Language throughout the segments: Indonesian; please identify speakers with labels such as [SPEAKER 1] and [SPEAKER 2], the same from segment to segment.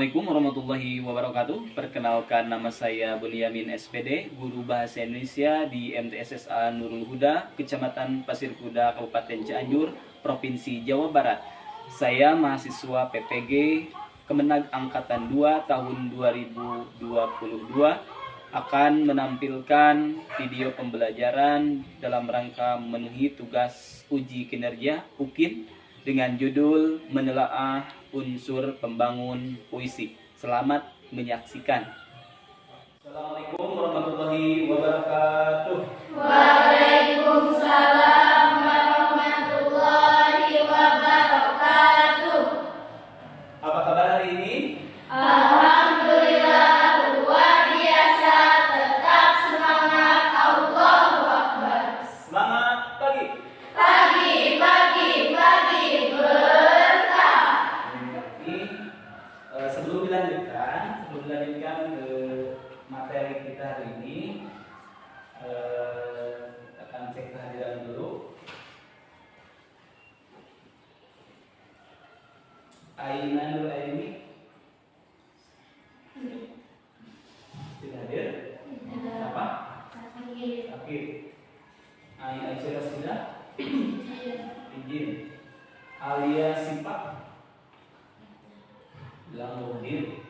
[SPEAKER 1] Assalamualaikum warahmatullahi wabarakatuh. Perkenalkan, nama saya Bunyamin SPD, Guru Bahasa Indonesia di MTSSA Nurul Huda, Kecamatan Pasir Kuda, Kabupaten Cianjur, Provinsi Jawa Barat. Saya mahasiswa PPG Kemenag Angkatan 2 tahun 2022 akan menampilkan video pembelajaran dalam rangka memenuhi tugas uji kinerja UKIN dengan judul menelaah unsur pembangun puisi. Selamat menyaksikan. Assalamualaikum warahmatullahi wabarakatuh.
[SPEAKER 2] Waalaikumsalam warahmatullahi wabarakatuh.
[SPEAKER 1] Apa kabar hari ini?
[SPEAKER 2] Alhamdulillah luar biasa, tetap semangat, Allahu Akbar.
[SPEAKER 1] Semangat pagi.
[SPEAKER 2] Pagi berkah.
[SPEAKER 1] Sebelum dilanjutkan ke materi kita hari ini, akan cek kehadiran dulu. Aina Nur Aini tidak hadir. Apa? Oke. Aina Aisyah sudah izin. Alia Sipak bilang hadir.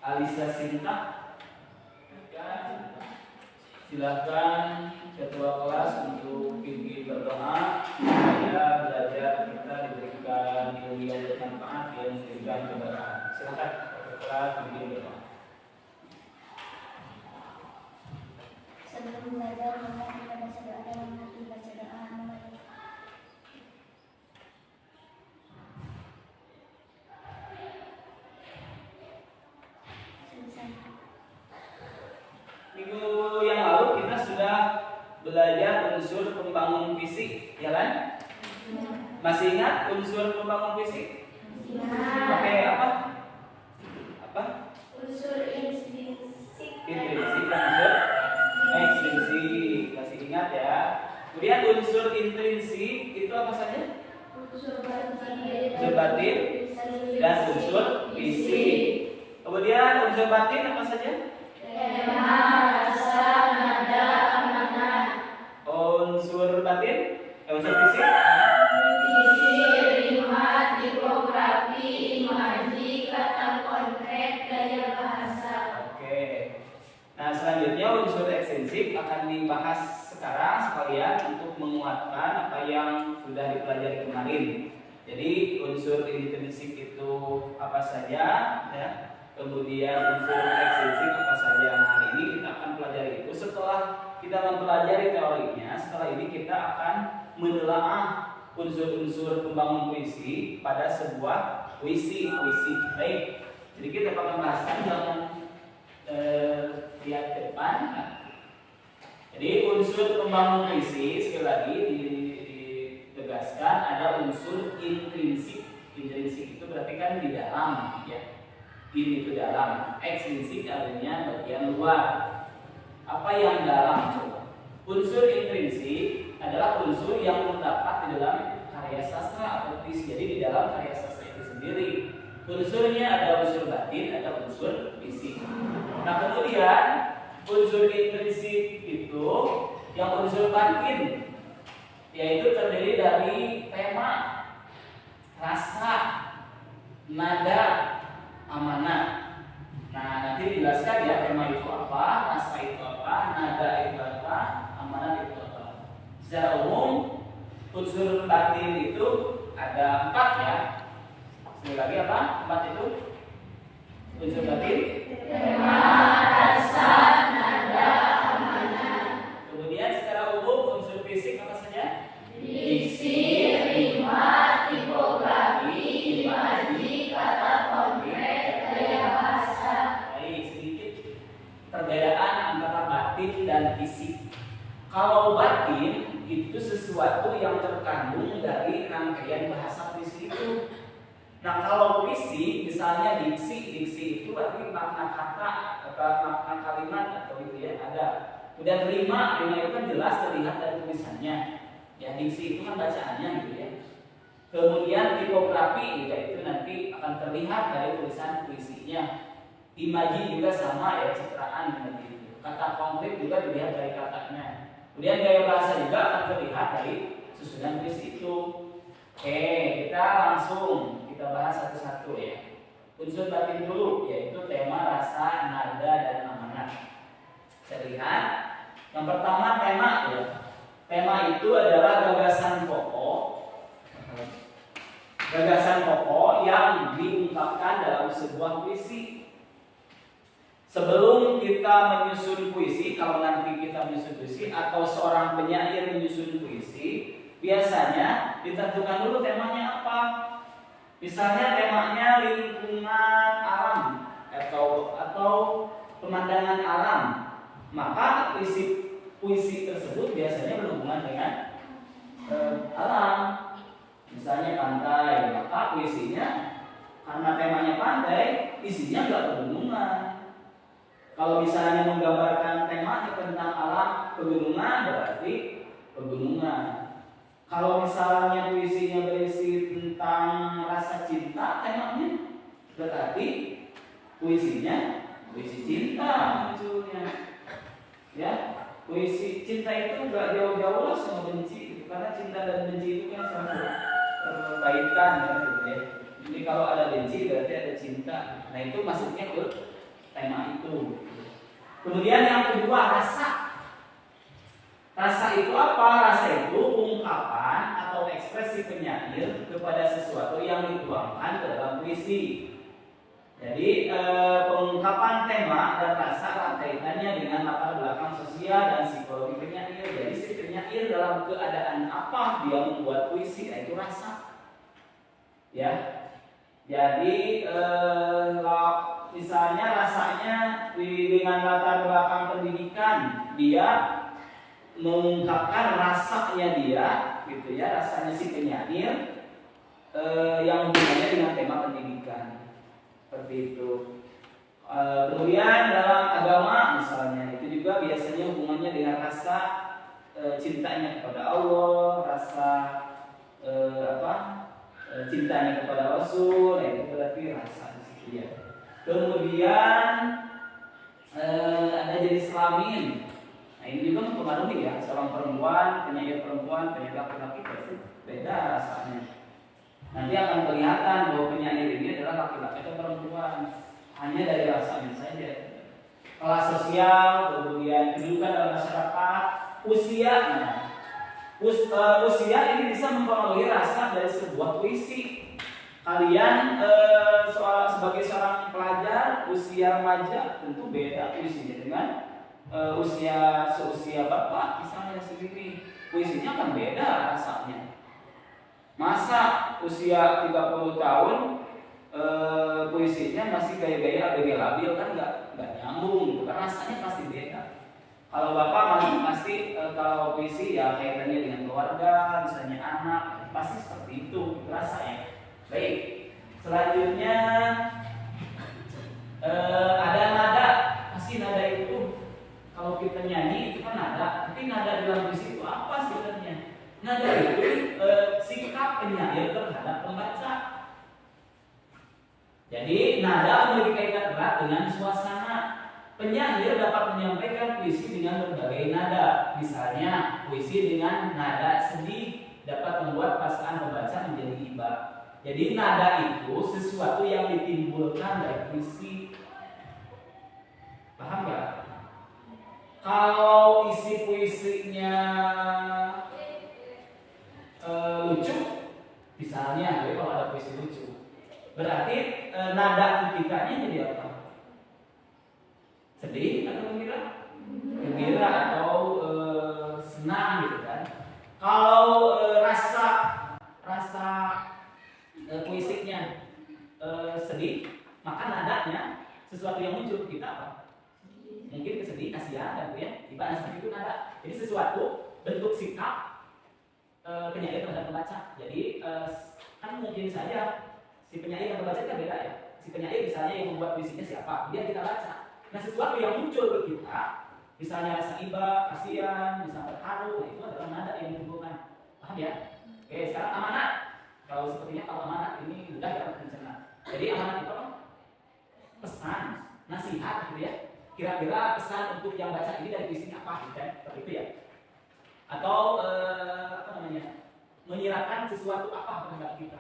[SPEAKER 1] Alisa Sinta, silakan ketua kelas untuk pimpin berdoa supaya belajar kita diberikan ilmu yang bermanfaat, yang memberikan keberkahan. Silakan ketua kelas pimpin berdoa.
[SPEAKER 2] Sebelum belajar, maka kita baca doa dalam hati, baca doa
[SPEAKER 1] Minggu yang lalu kita sudah belajar unsur pembangun fisik, ya kan? Masih ingat unsur pembangun fisik? Oke, apa?
[SPEAKER 2] unsur intrinsik,
[SPEAKER 1] Intrinsik dan unsur ekstrinsik. Masih ingat ya? Kemudian unsur intrinsik itu apa saja?
[SPEAKER 2] unsur
[SPEAKER 1] Unsur batin dan unsur fisik. Kemudian unsur batin apa saja?
[SPEAKER 2] tema, rasa, nada, amanah.
[SPEAKER 1] Unsur batin, unsur fisik.
[SPEAKER 2] Visi, rima, tipografi, imaji, kata konkret, gaya bahasa.
[SPEAKER 1] Oke. Nah, selanjutnya unsur ekstrinsik akan dibahas sekarang sekalian untuk menguatkan apa yang sudah dipelajari kemarin. Jadi unsur intrinsik itu apa saja, ya. Kemudian unsur ekstrinsik apa saja. Nah, hari ini kita akan pelajari itu. Setelah kita mempelajari teorinya, setelah ini kita akan menelaah unsur-unsur pembangun puisi pada sebuah puisi. Baik. Jadi kita akan bahaskan, jangan lihat ke depan. Nah, jadi unsur pembangun puisi sekali lagi ditegaskan ada unsur intrinsik. Intrinsik itu berarti kan di dalam, ya. In itu dalam, ekstrinsik artinya bagian luar. Apa yang dalam coba? Unsur intrinsik adalah unsur yang terdapat di dalam karya sastra atau puisi. Jadi di dalam karya sastra itu sendiri. Unsurnya ada unsur batin, ada unsur fisik. Nah, kemudian unsur intrinsik itu yang unsur batin, yaitu terdiri dari tema, rasa, nada, amanah. Nah, nanti dijelaskan ya tema itu apa, rasa itu apa, nada itu apa, amanah itu apa. Secara umum unsur batin itu ada 4 ya. Sekali lagi apa? 4 itu unsur batin.
[SPEAKER 2] Tema, rasa, nada, amanah.
[SPEAKER 1] Kemudian secara umum unsur fisik apa saja?
[SPEAKER 2] Diksi, rima, tipografi, imaji, kata konkret, gaya bahasa.
[SPEAKER 1] Baik, sedikit perbedaan antara batin dan fisik. Kalau batin itu sesuatu yang terkandung dari rangkaian bahasa puisi itu. Nah, kalau puisi misalnya diksi itu berarti makna kata atau makna kalimat atau itu ya ada. Kemudian rima itu kan jelas terlihat dari tulisannya. Ya, diksi itu kan bacaannya gitu ya. Kemudian tipografi juga itu nanti akan terlihat dari tulisan puisinya. Imaji juga sama ya, citraan seperti itu. Kata konkret juga dilihat dari katanya. Kemudian gaya bahasa juga akan terlihat dari susunan puisi itu. Oke, kita langsung kita bahas satu-satu ya. Unsur batin dulu, yaitu tema, rasa, nada, dan amanat. Saya lihat yang pertama tema ya. Tema itu adalah gagasan pokok. Gagasan pokok yang diungkapkan dalam sebuah puisi. Sebelum kita menyusun puisi, kalau nanti kita menyusun puisi atau seorang penyair menyusun puisi, biasanya ditentukan dulu temanya apa. Misalnya temanya lingkungan alam atau pemandangan alam, maka puisi tersebut biasanya berhubungan dengan alam. Misalnya pantai, maka puisinya karena temanya pantai, isinya nggak pegunungan. Kalau misalnya menggambarkan temanya tentang alam pegunungan, berarti pegunungan. Kalau misalnya puisinya berisi tentang rasa cinta, temanya berarti puisinya puisi cinta munculnya. Ya, puisi cinta itu nggak jauh-jauh lah sama benci, karena cinta dan benci itu kan sama berkaitan ya, gitu ya. Jadi kalau ada benci berarti ada cinta. Nah itu masuknya ke tema itu. Kemudian yang kedua, rasa. Rasa itu apa? Rasa itu ungkapan atau ekspresi penyair kepada sesuatu yang dituangkan ke dalam puisi. Jadi pengungkapan tema dan rasa erat kaitannya dengan latar belakang sosial dan psikologi penyair. Jadi si penyair dalam keadaan apa dia membuat puisi, itu rasa. Ya. Jadi misalnya rasanya dengan latar belakang pendidikan, dia mengungkapkan rasanya dia, gitu ya, rasanya si penyair yang hubungannya dengan tema pendidikan, seperti itu. Kemudian dalam agama misalnya, itu juga biasanya hubungannya dengan rasa cintanya kepada Allah, rasa cintanya kepada Rasul, itu berarti rasa di situ ya. Kemudian ada jenis kelamin. Nah ini juga mempengaruhi ya, seorang perempuan, penyair laki-laki pasti beda rasanya. Nanti akan kelihatan bahwa penyair ini adalah laki-laki atau perempuan hanya dari rasanya saja. Kelas sosial, kemudian kedudukan dalam masyarakat, usianya. Usia ini bisa mempengaruhi rasa dari sebuah puisi. Kalian sebagai seorang pelajar usia remaja tentu beda puisinya dengan seusia bapak misalnya sendiri, puisinya akan beda rasanya. Masa usia 30 tahun puisinya masih gaya-gaya ABG labil, kan nggak nyambung gitu, kan rasanya pasti beda. Kalau bapak masih pasti kalau puisi ya kaitannya dengan keluarga, misalnya anak, pasti seperti itu rasanya. Baik, selanjutnya ada nada. Pasti nada itu kalau kita nyanyi itu kan nada, tapi nada dalam puisi itu apa sebenarnya? Nada itu sikap penyair terhadap pembaca. Jadi nada memiliki kaitan erat dengan suasana. Penyair dapat menyampaikan puisi dengan berbagai nada. Misalnya puisi dengan nada sedih dapat membuat perasaan pembaca menjadi iba. Jadi nada itu sesuatu yang ditimbulkan dari puisi. Paham gak? Kalau isi puisinya lucu, misalnya, kalau ada puisi lucu, berarti nada ketikanya jadi apa? Sedih atau gembira? Gembira atau senang gitu kan? Kalau rasa puisinya sedih, maka nadanya sesuatu yang muncul kita apa? Mungkin kesedih, kasihan, gitu ya. Ibarat seperti itu nada. Jadi sesuatu bentuk sikap penyair terhadap pembaca. Jadi kan mungkin saja si penyair dan pembaca kan beda ya. Si penyair misalnya yang membuat puisinya siapa, dia kita baca. Nah sesuatu yang muncul ke kita, misalnya rasa iba, kasihan, misalnya terharu, nah itu adalah nada yang ditimbulkan. Paham ya? Oke, sekarang amanat. Kalau sepertinya kalau amanat ini mudah ya mencerna. Jadi amanat itu apa? Pesan, nasihat gitu ya. Kira-kira pesan untuk yang baca ini dari puisi apa gitu kan? Seperti itu ya. Atau apa namanya? Menyiratkan sesuatu apa terhadap kita.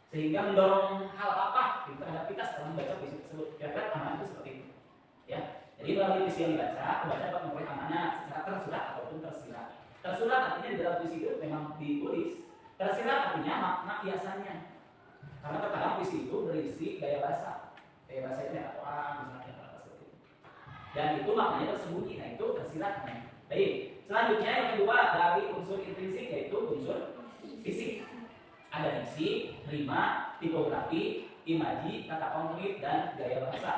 [SPEAKER 1] Sehingga mendorong hal apa gitu, terhadap kita setelah membaca puisi tersebut. Kira-kira amanat itu seperti itu. Ya. Jadi melalui puisi yang dibaca, pembaca dapat memperoleh amanat secara tersurat ataupun tersirat. Tersurat artinya di dalam puisi itu memang ditulis. Tersirat artinya makna hiasannya. Karena terkadang puisi itu berisi gaya bahasa. Gaya bahasa itu ya orang misalnya apa seperti itu. Dan itu maknanya tersembunyi. Nah itu tersirat namanya. Baik. Selanjutnya yang kedua dari unsur intrinsik yaitu unsur fisik. Ada diksi, rima, tipografi, imaji, kata konkret dan gaya bahasa.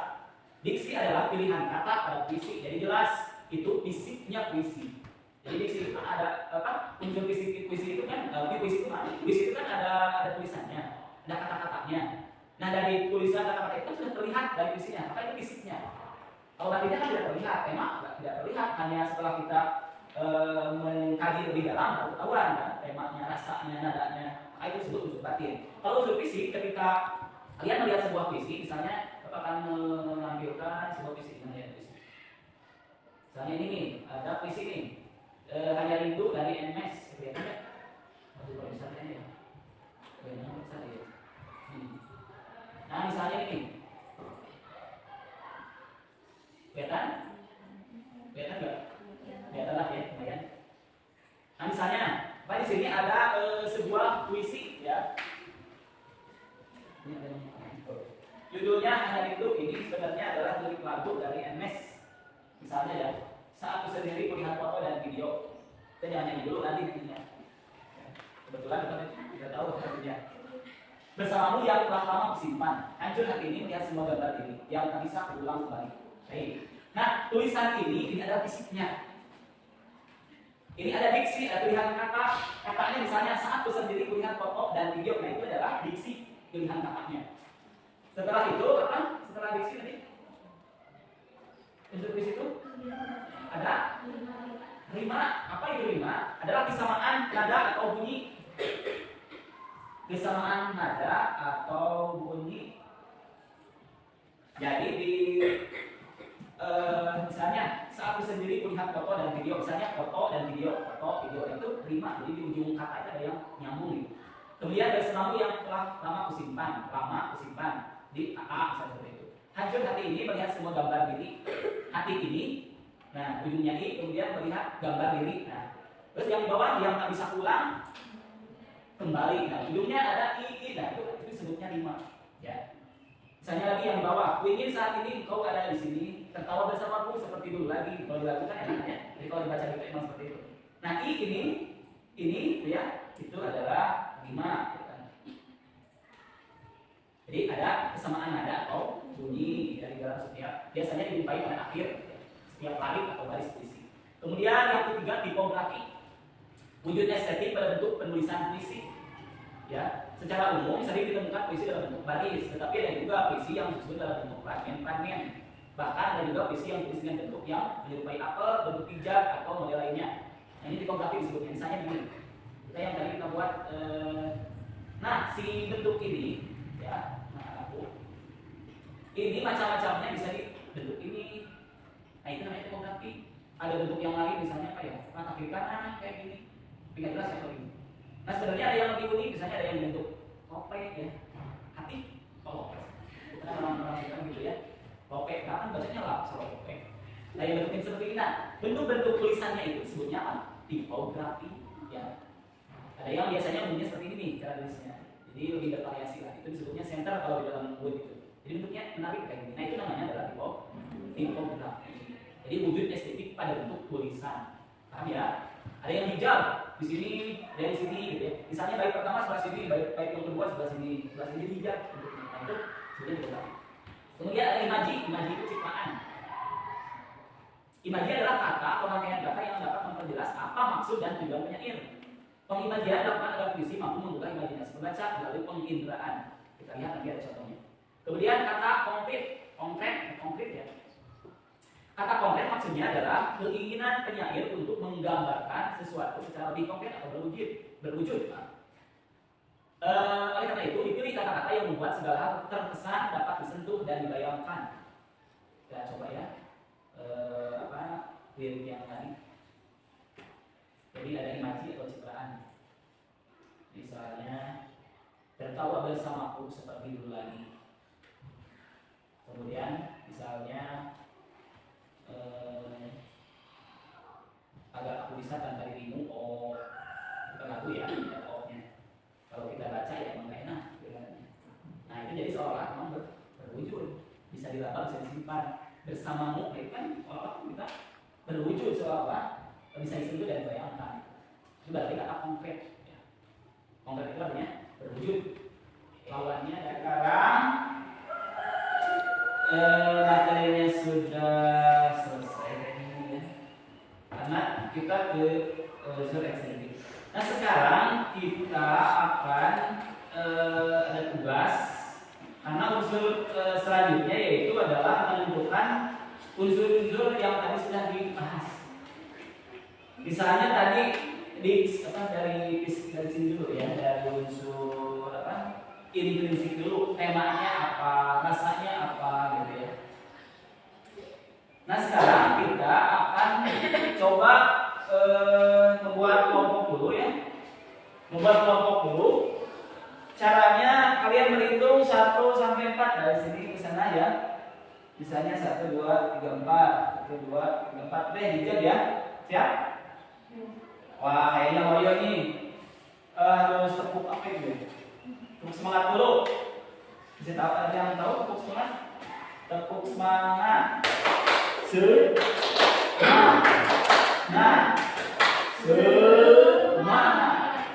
[SPEAKER 1] Diksi adalah pilihan kata pada puisi. Jadi jelas itu fisiknya puisi. Jadi diksi itu ada apa? Unsur fisik puisi itu kan puisi itu kan ada tulisannya, ada kata-katanya. Nah dari tulisan kata-kata itu sudah terlihat dari puisinya, maka itu fisiknya. Kalau batinnya kan tidak terlihat, memang tidak terlihat, hanya setelah kita mengkaji lebih dalam baru ketahuan kan temanya, rasanya, nadanya. Maka itu disebut unsur batin. Kalau unsur fisik ketika kalian melihat sebuah puisi, misalnya akan menampilkan sebuah puisi dengan puisi. Misalnya ini nih, ada puisi nih, hanya rindu dari NMS, kelihatan nggak? Kalau misalnya ya, nah misalnya ini, kelihatan? Kelihatan nggak? Kelihatan lah ya, lumayan. Nah misalnya, apa di sini ada sebuah puisi ya. Ini ada judulnya hanya itu, ini sebenarnya adalah lirik lagu dari NMS. Misalnya ya, saat aku sendiri melihat foto dan video. Kita jangan nyanyi dulu nanti nantinya. Kebetulan kita tidak tahu artinya. Bersamamu yang telah lama kusimpan, hancur hati ini melihat semua gambar ini yang tak bisa berulang kembali. Baik. Nah, tulisan ini ada fisiknya. Ini ada diksi, ada pilihan kata. Katanya misalnya saat aku sendiri melihat foto dan video, nah itu adalah diksi pilihan katanya. Setelah itu apa? Setelah diksi tadi unsur puisi itu ada rima. Apa itu rima? Adalah kesamaan nada atau bunyi. Kesamaan nada atau bunyi. Jadi di misalnya saat aku sendiri melihat foto dan video, misalnya foto video itu rima. Jadi di ujung kata itu ada yang nyambung gitu. Kemudian bersamamu yang telah lama kusimpan di AA misalnya seperti itu. Hancur hati ini melihat semua gambar diri. Hati ini, nah ujungnya I, kemudian melihat gambar diri. Nah, terus yang di bawah yang tak bisa pulang kembali. Nah, ujungnya ada I. Nah, itu disebutnya rima. Ya. Misalnya lagi yang di bawah, ku ingin saat ini kau ada di sini, tertawa bersamaku seperti dulu lagi. Kalau dilakukan enaknya. Jadi kalau dibaca itu emang seperti itu. Nah, I ini ya, itu adalah rima. Jadi ada kesamaan nada atau bunyi dari dalam setiap, biasanya dijumpai pada akhir setiap baris atau baris puisi. Kemudian yang ketiga tipografi, wujud estetik pada bentuk penulisan puisi. Ya, secara umum sering ditemukan puisi dalam bentuk baris, tetapi ada juga puisi yang disebut dalam bentuk fragmen. Bahkan ada juga puisi yang ditulis dengan bentuk yang menyerupai apel, bentuk pijat atau model lainnya. Nah, ini tipografi disebutnya. Misalnya begini, kita yang tadi kita buat, nah si bentuk ini. Ya, nah aku ini macam-macamnya bisa dibentuk ini. Nah itu namanya tipografi. Ada bentuk yang lain misalnya apa ya? Mata kiri kanan kayak gini. Tapi nggak jelas ya kalau ini. Nah sebenarnya ada yang lebih unik, misalnya ada yang bentuk topeng ya. Hati topeng. Kita orang-orang bilang gitu ya. Topeng, kan bacanya lah soal topeng. Nah yang bentuknya seperti ini. Nah bentuk-bentuk tulisannya itu sebutnya apa? Tipografi. Ya. Ada yang biasanya bunyinya seperti ini nih cara tulisnya. Jadi lebih bervariasi lah. Itu disebutnya center kalau di dalam word itu. Jadi bentuknya menarik kayak gini. Nah itu namanya adalah tipografi. Jadi wujud estetik pada bentuk tulisan. Paham ya? Ada yang hijau di sini, dari sini gitu ya. Misalnya bait pertama sebelah sini, bait yang kedua sebelah sini hijau bentuknya. Nah itu sebutnya tipografi. Kemudian ada imaji itu ciptaan. Imaji adalah kata atau rangkaian kata yang dapat memperjelas apa maksud dan tujuan penyair. Pengimajian dilakukan agar puisi mampu membuka imajinasi pembaca melalui penginderaan. Kita lihat nanti ada contohnya. Kemudian kata konkret ya. Kata konkret maksudnya adalah keinginan penyair untuk menggambarkan sesuatu secara lebih konkret atau berwujud. Oleh karena itu, dipilih kata-kata yang membuat segala hal terkesan, dapat disentuh dan dibayangkan. Kita coba ya, lirik yang tadi. Jadi ada imaji atau citraan. Misalnya, tertawa bersamaku seperti dulu lagi. Kemudian, misalnya, agar aku bisa tanpa dirimu. Oh, bukan lagu ya, ada oh-nya. Kalau kita baca ya emang gak enak. Nah itu jadi seolah memang berwujud, bisa dilabang, bisa disimpan. Bersamamu itu kan seolah kita berwujud, seolah bisa disentuh dan dibayangkan. Itu berarti kata konkret. Ya. Konkret itu artinya berwujud. Lawannya sekarang materinya sudah selesai ya. Karena kita ke unsur ekstensi. Nah sekarang kita akan ada tugas, karena unsur selanjutnya yaitu adalah menentukan unsur-unsur yang tadi sudah dibahas. Misalnya tadi dari sini dulu ya, dari unsur intrinsik dulu, temanya apa, rasanya apa gitu ya. Nah sekarang kita akan coba membuat kelompok dulu ya. Membuat kelompok dulu. Caranya kalian berhitung 1 sampai 4 dari sini ke sana ya. Misalnya 1 2 3 4, 1 2 3 4. Hijab ya. Siap? Wah, kayaknya Mario nih. Harus tepuk apa itu? Tepuk semangat dulu. Bisa tahu ada yang tahu tepuk semangat? Tepuk semangat. Semangat.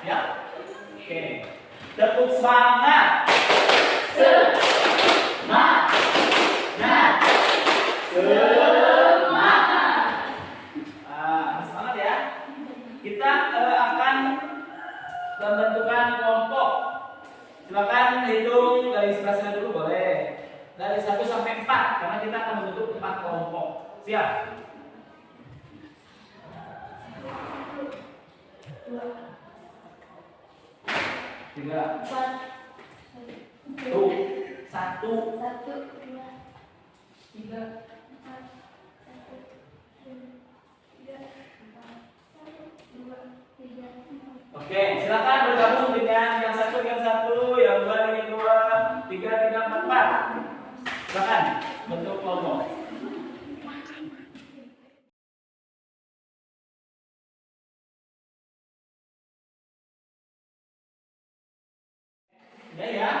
[SPEAKER 1] Ya. Oke. Tepuk semangat. Semangat. Semangat ya. Kita akan membentukkan kelompok. Silakan hitung dari sebelah sana dulu boleh. Dari 1 sampai 4 karena kita akan membentuk 4 kelompok. Siap? 2 3 4 1 3 Oke, silakan bergabung dengan yang 1 dengan 1, yang 2 dengan 2, 3 dengan 4. Silakan bentuk kelompok. Ya,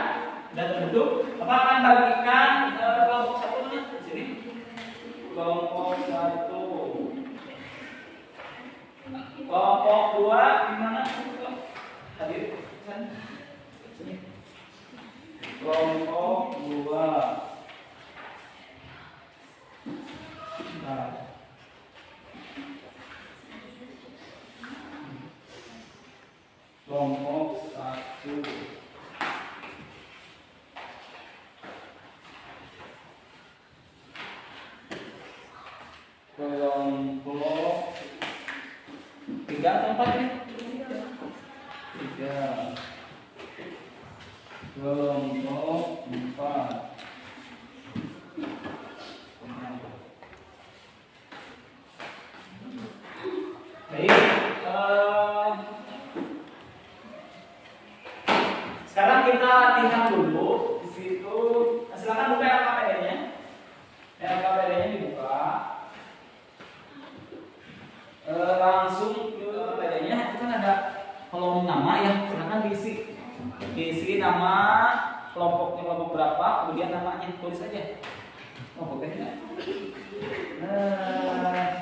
[SPEAKER 1] sudah terbentuk. Apa akan bagikan kelompok 1 nya di sini? Kelompok 1. Kelompok 2 di mana? Hadir kan? Sini. Kelompok 2. Nah. Kelompok 1. Kelompok 3 atau 4 ini? 3. Kelompok 4. Baik. Sekarang kita latihan dulu di situ. Silakan buka LKPD-nya. LKPD-nya dibuka. Langsung ke LKPD-nya. Itu kan ada kolom nama ya. Silakan diisi nama kelompoknya, kelompok berapa, kemudian namanya tulis aja. Oh, boleh nggak?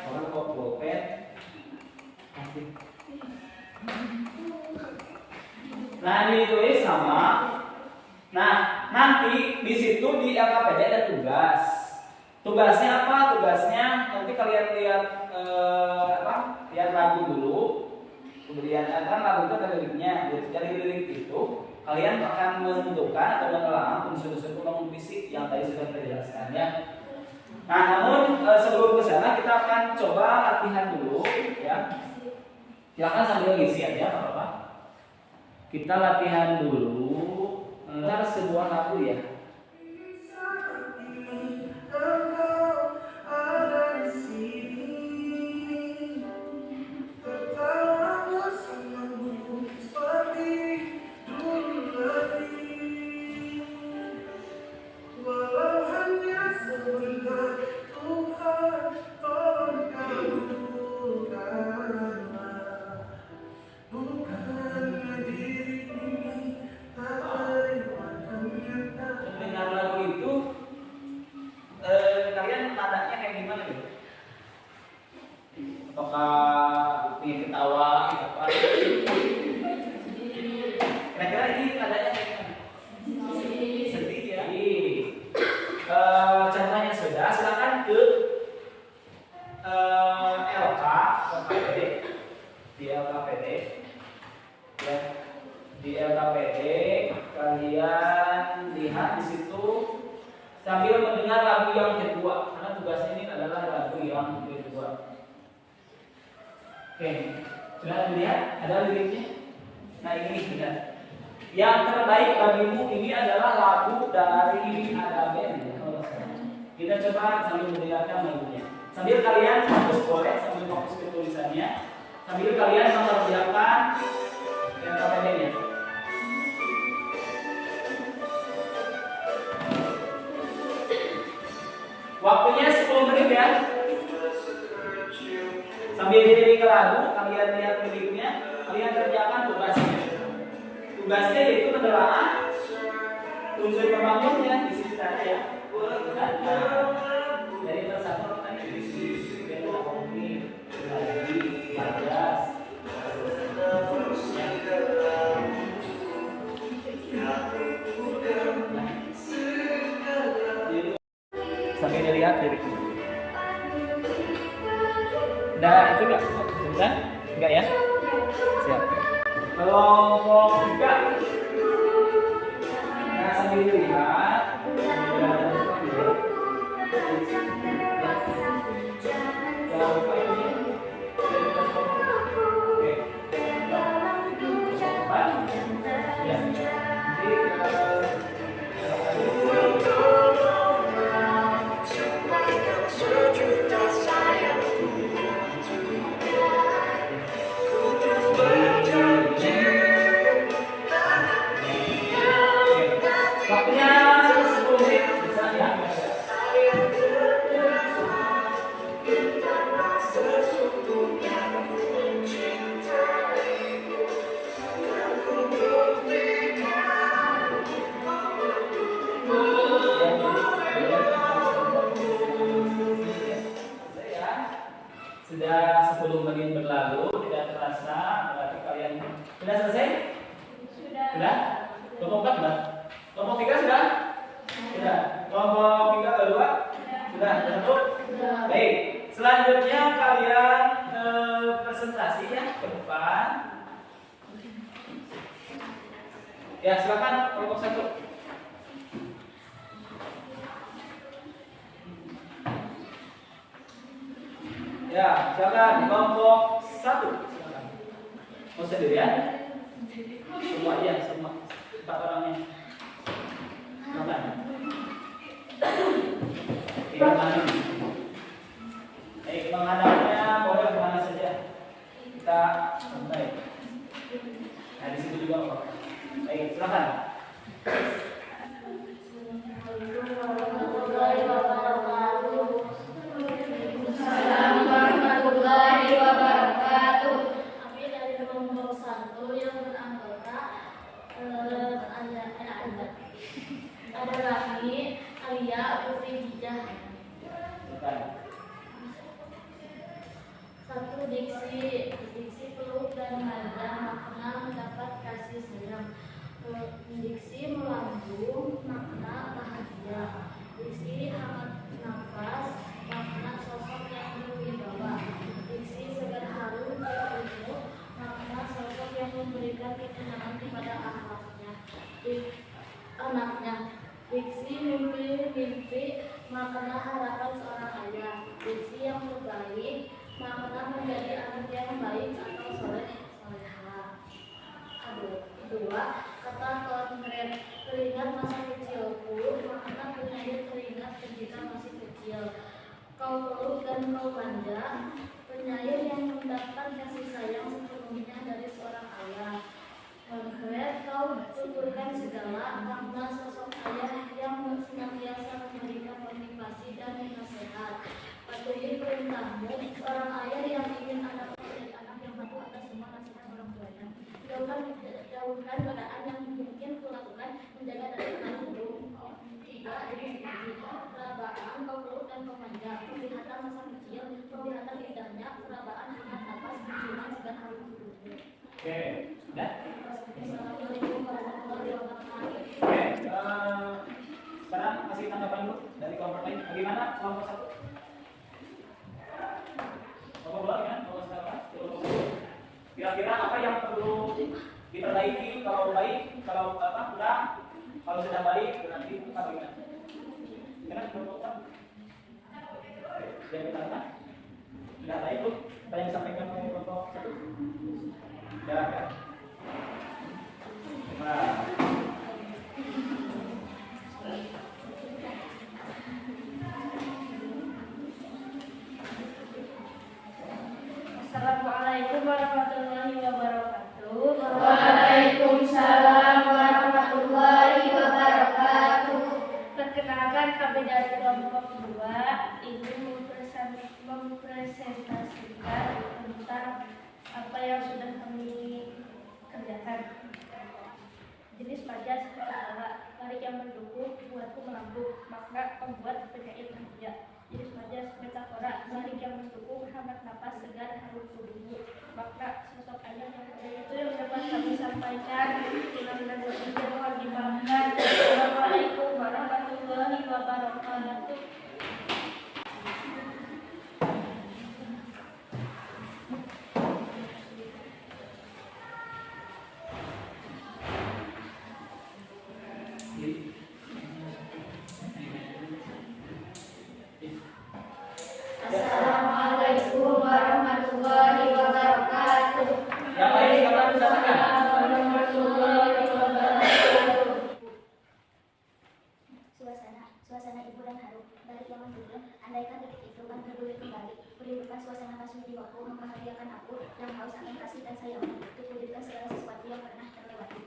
[SPEAKER 1] Orang kok boleh. Nah, ditulis sama. Nah, nanti di situ di LKPD ada tugas. Tugasnya apa? Tugasnya nanti kalian lihat lihat lagu dulu. Kemudian kan lagu itu ada liriknya. Dari lirik itu kalian akan menentukan atau menelaah unsur-unsur kelompok fisik yang tadi sudah kita jelaskan ya. Nah, namun sebelum ke sana kita akan coba latihan dulu ya. Silakan sambil ngisi aja, apa-apa. Kita latihan dulu sebuah lagu ya. Dengar lagu itu kalian nadanya kayak gimana gitu? Apakah ingin ketawa apa? Kira-kira ini nadanya kayak gimana? Sedih ya. Contohnya sudah, silakan ke LK LKPD di LKPD ya. Di LKPD kalian lihat di situ sambil mendengar lagu yang kedua, karena tugasnya ini adalah lagu yang kedua. Oke, sudah dilihat ada liriknya. Nah ini sudah. Yang terbaik bagimu ini adalah lagu dari ada band. Kita coba sambil mendengarkan lagunya. Sambil kalian fokus, boleh sambil fokus ke tulisannya. Sambil kalian mengerjakan LKPD-nya. Waktunya 10 menit ya. Sambil dilirik ke lagu, kalian lihat liriknya, kalian kerjakan tugasnya. Tugasnya yaitu menelaah unsur pembangunnya di sini tadi ya. Dari tersatu tadi sampai dilihat dari itu. Udah itu enggak? Sudah? Enggak ya? Siap. Kelompok 3. Nah, sambil dilihat. Sudah 10 menit berlalu, tidak terasa, berarti kalian sudah selesai? Sudah? Kelompok 4 sudah? Kelompok 3 sudah? Sudah. Kelompok 3 kedua? Sudah? Satu? Baik. Selanjutnya kalian presentasi ya ke depan. Ya, silakan kelompok 1. Ya, silakan kelompok 1. Silakan. Mau sendiri ya? Semua aja, semua 4 orangnya. Silakan. Tinggal mana? Baik, menghadapnya boleh kemana saja. Kita santai. Nah, di situ juga Pak. Baik, silakan.
[SPEAKER 2] Ada Rani, Alia, Putri, Hijah. Satu diksi peluk dan nada makna mendapat kasih sayang. Diksi melambung makna bahagia. Diksi hangat nafas makna sosok yang berwibawa. Diksi segar harum ilmu makna sosok yang memberikan ketenangan kepada anaknya. Diksi mimpi makna harapan seorang ayah. Diksi yang terbaik makna menjadi anak yang baik atau soleha. Aduh. peluk dan kau manja, penyair yang mendapat kasih sayang sepenuhnya dari seorang ayah. Mengkeret kau tuturkan segala makna sosok ayah yang senantiasa memberikan motivasi dan nasihat. Patuhi perintahmu, seorang ayah yang ingin anak menjadi anak yang patuh atas semua nasihat orang tuanya. Jauhkan godaan yang mungkin kulakukan, menjaga dari kandung. Tiga, kerabaan kau peluk dan kau manja, penglihatan masa kecil, penglihatan indahnya, kerabaan hangat nafas, penciuman segar harum tubuhmu.
[SPEAKER 1] Oke, udah?
[SPEAKER 2] Assalamualaikum warahmatullahi wabarakatuh.
[SPEAKER 1] Oke, sekarang kasih tanggapan dulu dari kelompok lain. Bagaimana kelompok satu? Kelompok dua gimana? Kelompok satu? Kira-kira apa yang perlu diperbaiki? Kalau baik, kalau apa kurang? Kalau sudah baik, berarti apa bagaimana? Gimana kelompok satu? Yang kita lakukan sudah baik tuh. Apa yang disampaikan oleh kelompok satu? Ya, ya. Nah.
[SPEAKER 2] Assalamualaikum warahmatullahi wabarakatuh.
[SPEAKER 3] Waalaikumsalam warahmatullahi wabarakatuh.
[SPEAKER 2] Perkenalkan, kami dari kelompok 2 ingin mempresentasikan tentang apa yang sudah kami kerjakan. Jenis majas pertama, tarik yang mendukung, buatku melambung, makna membuat penyair bahagia. Jenis majas metafora, tarik yang mendukung, hangat napas, segar harum tubuhmu, makna sosok ayah yang itu yang dapat kami sampaikan. Kurang dan lebihnya mohon dimaafkan. Assalamualaikum warahmatullahi wabarakatuh.
[SPEAKER 3] Assalamualaikum warahmatullahi wabarakatuh.
[SPEAKER 1] Yang lain kapan disampaikan?
[SPEAKER 3] Warahmatullahi wabarakatuh.
[SPEAKER 2] Suasana ibu dan harum, dari zaman dulu, andaikan detik itu kan bergulir kembali, merindukan suasana kasih di waktu, membahagiakan aku, yang haus akan kasih dan sayangmu, untuk wujudkan segala sesuatu yang pernah terlewati.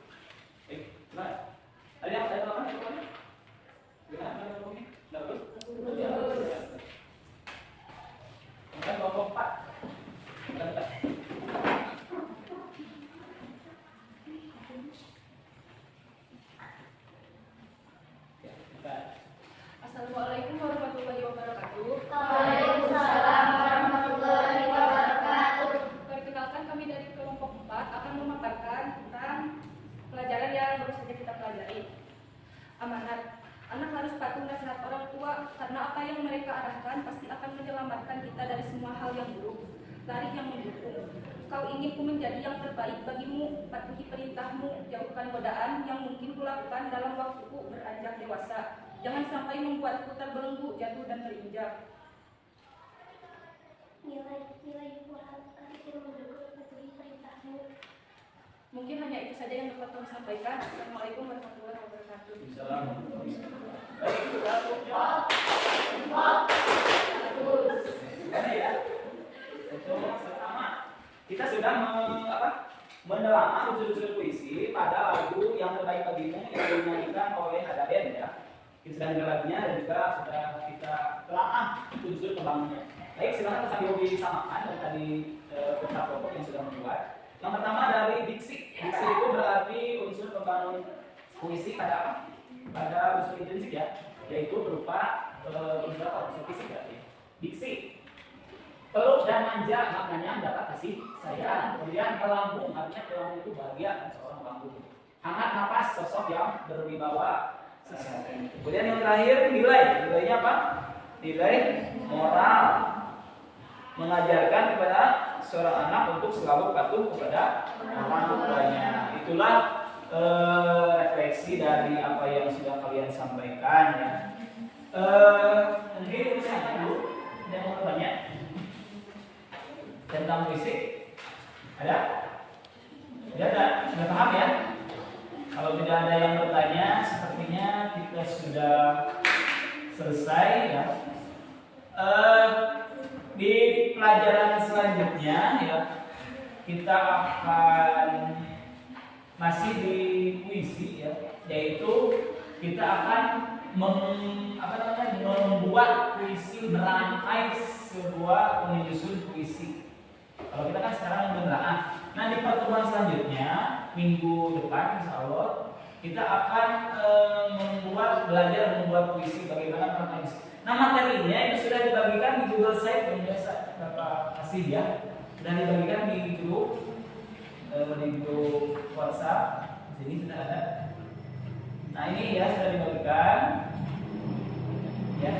[SPEAKER 1] Nah, ada yang saya lakukan itu kan? Gimana? Bagus? Maka kelompok 4.
[SPEAKER 3] Assalamualaikum warahmatullahi wabarakatuh.
[SPEAKER 2] Waalaikumsalam warahmatullahi wabarakatuh.
[SPEAKER 3] Perkenalkan, kami dari kelompok 4 akan memaparkan tentang pelajaran yang baru saja kita pelajari. Amanat. Anak harus patuh nasihat orang tua karena apa yang mereka arahkan pasti akan menyelamatkan kita dari semua hal yang buruk. Tarik yang mendukung. Kau ingin ku menjadi yang terbaik bagimu, patuhi perintahmu, jauhkan godaan yang mungkin kulakukan dalam waktuku beranjak dewasa. Jangan sampai membuatku terbelenggu, jatuh dan terinjak.
[SPEAKER 2] Nilai moral yang mendukung, patuhi perintahmu.
[SPEAKER 3] Mungkin hanya itu saja yang dapat kami sampaikan. Assalamualaikum warahmatullahi wabarakatuh.
[SPEAKER 1] Itu pertama, kita sudah menelaah unsur-unsur puisi pada lagu yang terbaik bagimu yang dinyanyikan oleh Hadaden ya. Kita sudah dengar lagunya dan juga sudah kita telaah unsur pembangunnya. Baik, silakan sambil disamakan dari tadi beberapa kelompok yang sudah membuat. Yang pertama dari diksi. Diksi itu berarti unsur pembangun puisi pada apa? Pada unsur intrinsik ya, yaitu berupa unsur apa? Unsur fisik berarti. Diksi. Peluk dan manja maknanya mendapat kasih sayang. Kemudian melambung, artinya melambung itu bahagia dan seorang melambung. Hangat napas, sosok yang berwibawa. Kemudian yang terakhir nilai. Nilainya apa? Nilai moral. Mengajarkan kepada seorang anak untuk selalu patuh kepada orang tuanya. Itulah refleksi dari apa yang sudah kalian sampaikan ya. Mungkin itu saja dulu. Ada yang mau bertanya tentang puisi? Ada? Tidak ada? Sudah paham ya? Kalau tidak ada yang bertanya, sepertinya kita sudah selesai ya. pelajaran selanjutnya ya kita akan masih di puisi ya, yaitu kita akan membuat puisi, merangkai sebuah menyusun puisi. Kalau kita kan sekarang menelaah. Nah di pertemuan selanjutnya minggu depan insya Allah kita akan belajar membuat puisi, bagaimana merangkai puisi. Nah materinya itu sudah dibagikan di Google Site yang biasa Bapak kasih ya, sudah dibagikan di grup WhatsApp. Di sini sudah ada. Nah ini ya sudah dibagikan, ya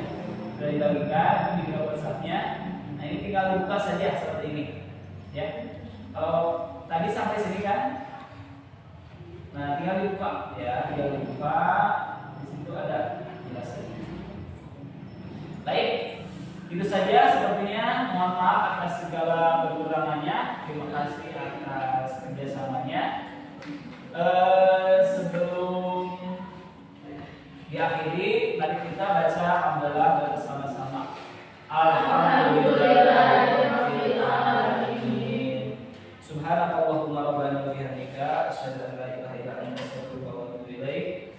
[SPEAKER 1] sudah dibagikan di grup WhatsApp-nya. Nah ini tinggal dibuka saja seperti ini, ya. Kalau tadi sampai sini kan, nah tinggal dibuka, ya tinggal dibuka. Di situ ada penjelasannya. Baik, itu saja sepertinya. Mohon maaf atas segala kekurangannya. Terima kasih atas kerjasamanya. Sebelum diakhiri, mari kita baca hamdalah bersama-sama. Alhamdulillahirabbil alamin. Subhanakallahumma rabbana wa bihamdika asyhadu an la ilaha illa anta astaghfiruka wa atubu ilaik.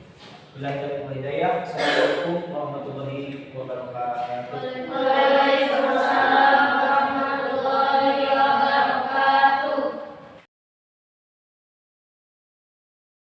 [SPEAKER 1] Billahi taufiq wal hidayah. Assalamualaikum warahmatullahi wabarakatuh.
[SPEAKER 2] Waalaikumsalam.